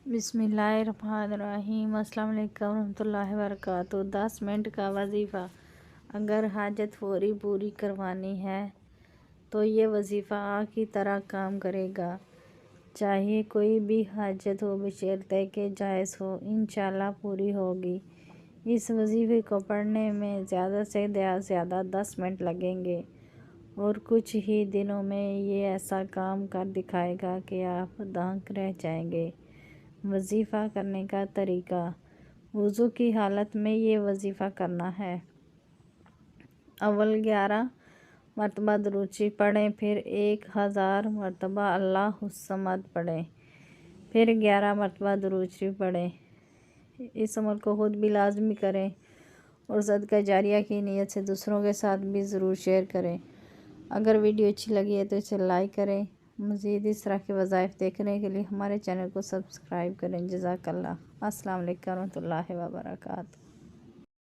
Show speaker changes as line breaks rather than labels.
بسم اللہ الرحمن الرحیم۔ السلام علیکم ورحمۃ اللہ وبرکاتہ۔ 10 منٹ کا وظیفہ۔ اگر حاجت فوری پوری کروانی ہے تو یہ وظیفہ آگ کی طرح کام کرے گا۔ چاہے کوئی بھی حاجت ہو بشرطے کہ جائز ہو، انشاءاللہ پوری ہوگی۔ اس وظیفے کو پڑھنے میں زیادہ سے زیادہ 10 منٹ لگیں گے اور کچھ ہی دنوں میں یہ ایسا کام کر دکھائے گا کہ آپ دانگ رہ جائیں گے۔ وظیفہ کرنے کا طریقہ۔ وضو کی حالت میں یہ وظیفہ کرنا ہے۔ اول 11 مرتبہ درود شریف پڑھیں، پھر 1000 مرتبہ اللہ الصمد پڑھیں، پھر 11 مرتبہ درود شریف پڑھیں۔ اس عمل کو خود بھی لازمی کریں اور صدقہ جاریہ کی نیت سے دوسروں کے ساتھ بھی ضرور شیئر کریں۔ اگر ویڈیو اچھی لگی ہے تو اسے لائک کریں۔ مزید اس طرح کے وظائف دیکھنے کے لیے ہمارے چینل کو سبسکرائب کریں۔ جزاک اللہ۔ السلام علیکم ورحمۃ اللہ وبرکاتہ۔